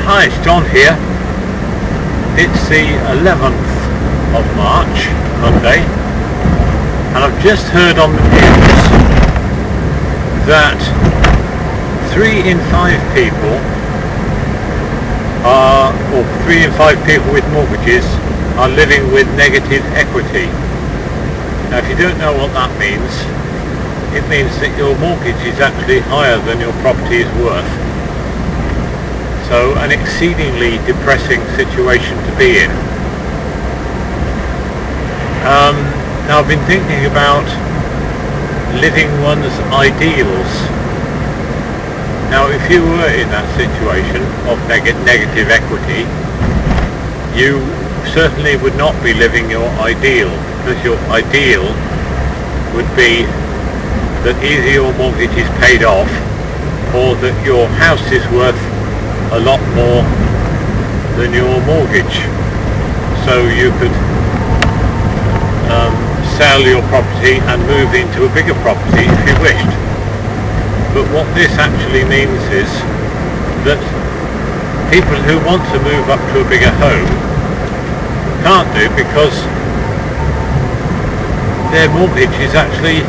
Hi, it's John here. It's the 11th of March, Monday, and I've just heard on the news that 3 in 5 people or 3 in 5 people with mortgages are living with negative equity. Now, if you don't know what that means, it means that your mortgage is actually higher than your property is worth. So an exceedingly depressing situation to be in. Now I've been thinking about living one's ideals. Now if you were in that situation of negative equity, you certainly would not be living your ideal, because your ideal would be that either your mortgage is paid off or that your house is worth a lot more than your mortgage, so you could sell your property and move into a bigger property if you wished. But what this actually means is that people who want to move up to a bigger home can't do, because their mortgage is actually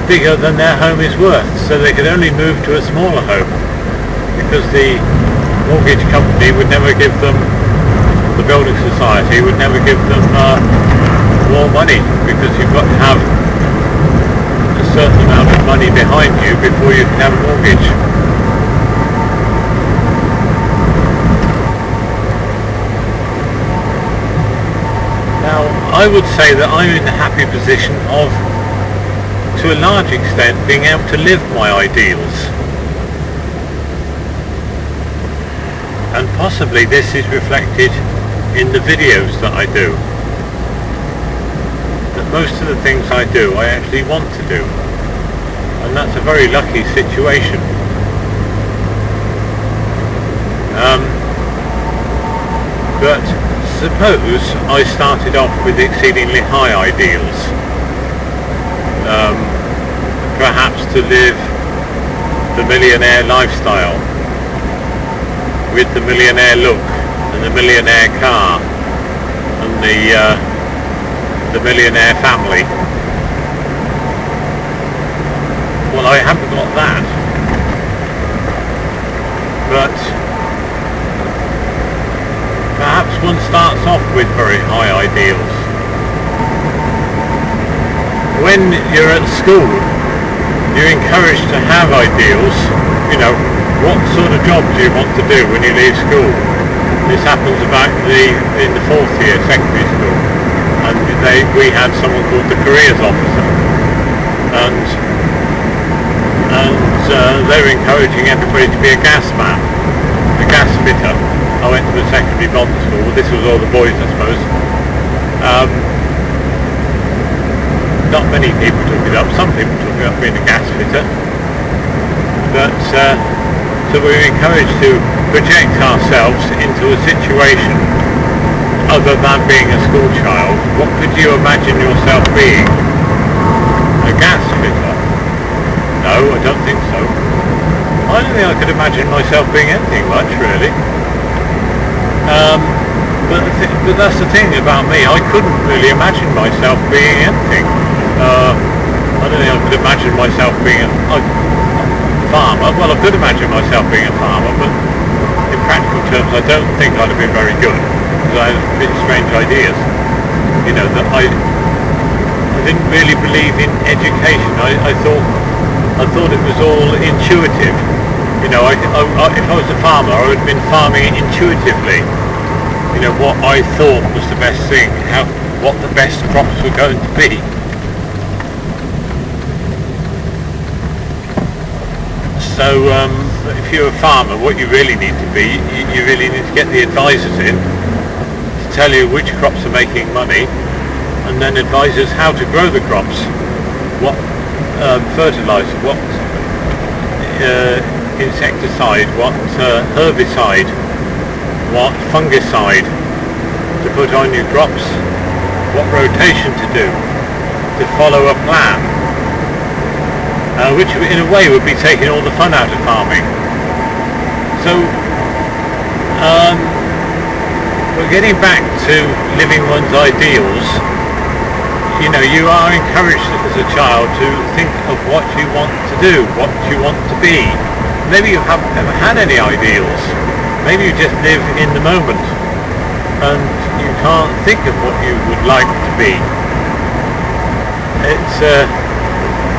bigger than their home is worth, so they could only move to a smaller home, because the mortgage company would never give them, the building society would never give them more money, because you've got to have a certain amount of money behind you before you can have a mortgage. Now, I would say that I'm in the happy position of, to a large extent, being able to live my ideals. And possibly this is reflected in the videos that I do. That most of the things I do, I actually want to do. And that's a very lucky situation. But suppose I started off with exceedingly high ideals. Perhaps to live the millionaire lifestyle, with the millionaire look and the millionaire car and the millionaire family. Well, I haven't got that, but perhaps one starts off with very high ideals. When you're at school, you're encouraged to have ideals. You know, what sort of job do you want to do when you leave school? This happens about in the 4th year secondary school, and we had someone called the careers officer, and they were encouraging everybody to be a gas man, a gas fitter. I went to a secondary modern school. This was all the boys, I suppose. Not many people took it up. Some people took it up being a gas fitter, but so we were encouraged to project ourselves into a situation other than being a school child. What could you imagine yourself being? A gas fitter? No, I don't think so. I don't think I could imagine myself being anything much, really. But that's the thing about me. I couldn't really imagine myself being anything. I don't think I could imagine myself being a farmer. Well, I could imagine myself being a farmer, but in practical terms I don't think I'd have been very good, because I had a bit strange ideas. You know, that I didn't really believe in education. I thought it was all intuitive. You know, if I was a farmer, I would have been farming intuitively. You know, what I thought was the best thing, what the best crops were going to be. So if you're a farmer, what you really need to be, you really need to get the advisors in to tell you which crops are making money, and then advisors how to grow the crops, what fertilizer, what insecticide, what herbicide, what fungicide to put on your crops, what rotation to do, to follow a plan. Which in a way would be taking all the fun out of farming. getting back to living one's ideals, you know, you are encouraged as a child to think of what you want to do, what you want to be. Maybe you haven't ever had any ideals. Maybe you just live in the moment and you can't think of what you would like to be. It's a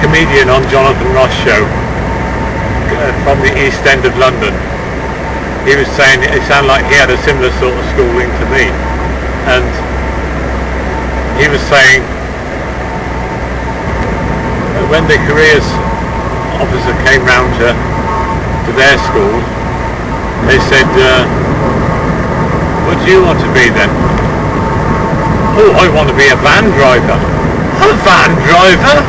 comedian on Jonathan Ross show from the East End of London. He was saying it sounded like he had a similar sort of schooling to me, and he was saying when the careers officer came round to their school, they said, what do you want to be then? Oh, I want to be a van driver. A van driver?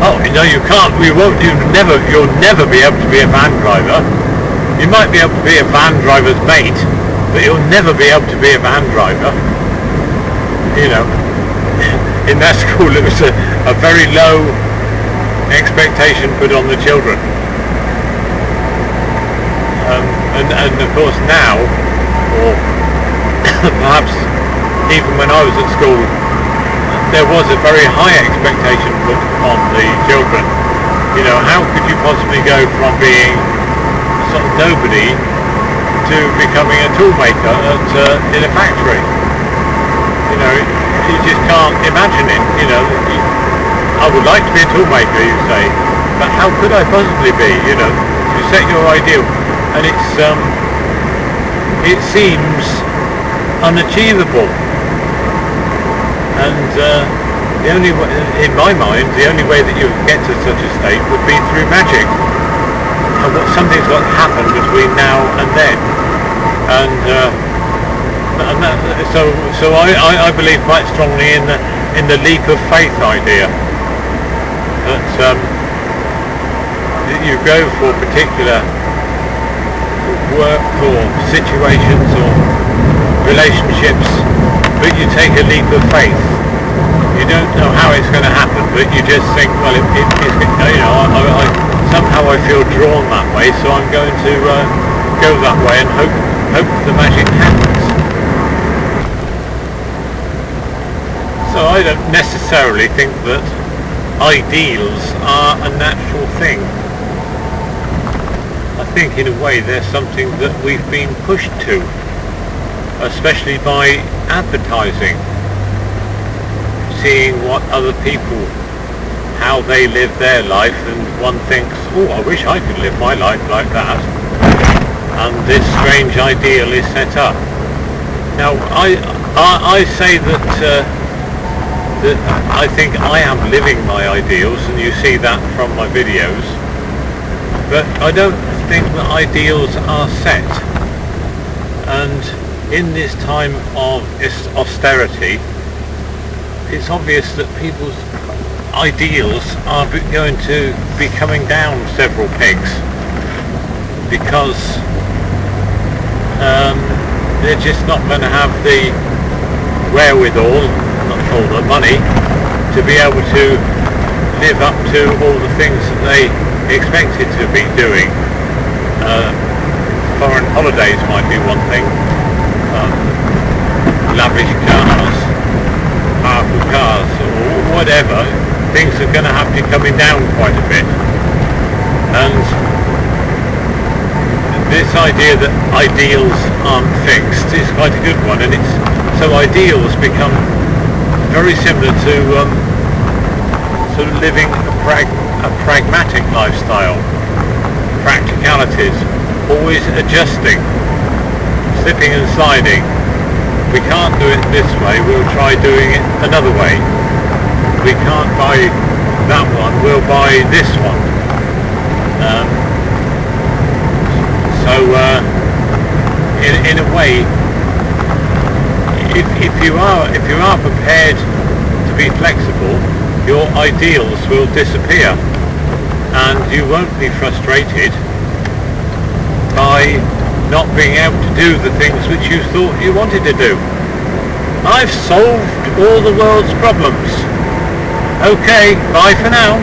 Oh, no, you can't. You'll never be able to be a van driver. You might be able to be a van driver's mate, but you'll never be able to be a van driver. You know, in that school it was a very low expectation put on the children. And of course now, or perhaps even when I was at school, there was a very high expectation put on the children. You know, how could you possibly go from being sort of nobody to becoming a toolmaker in a factory? You know, you just can't imagine it. You know, I would like to be a toolmaker, you say, but how could I possibly be? You know, you set your ideal, and it seems unachievable. And the only way, in my mind, the only way that you get to such a state would be through magic. And something's got to happen between now and then. So I believe quite strongly in the leap of faith idea. That you go for particular work or situations or relationships, but you take a leap of faith. You don't know how it's going to happen, but you just think, well, somehow I feel drawn that way, so I'm going to go that way and hope the magic happens. So I don't necessarily think that ideals are a natural thing. I think in a way they're something that we've been pushed to, especially by advertising, seeing what other people, how they live their life, and one thinks, oh, I wish I could live my life like that, and this strange ideal is set up. Now I say that I think I am living my ideals, and you see that from my videos, but I don't think that ideals are set. And in this time of austerity, it's obvious that people's ideals are going to be coming down several pegs, because they're just not going to have the wherewithal, or the money, to be able to live up to all the things that they expected to be doing. Foreign holidays might be one thing, lavish cars, powerful cars, or whatever. Things are going to have to be coming down quite a bit. And this idea that ideals aren't fixed is quite a good one, and so ideals become very similar to sort of living a pragmatic lifestyle, practicalities, always adjusting, slipping and sliding. We can't do it this way, we'll try doing it another way. We can't buy that one, we'll buy this one. In a way, if you are prepared to be flexible, your ideals will disappear, and you won't be frustrated by not being able to do the things which you thought you wanted to do. I've solved all the world's problems. Okay, bye for now.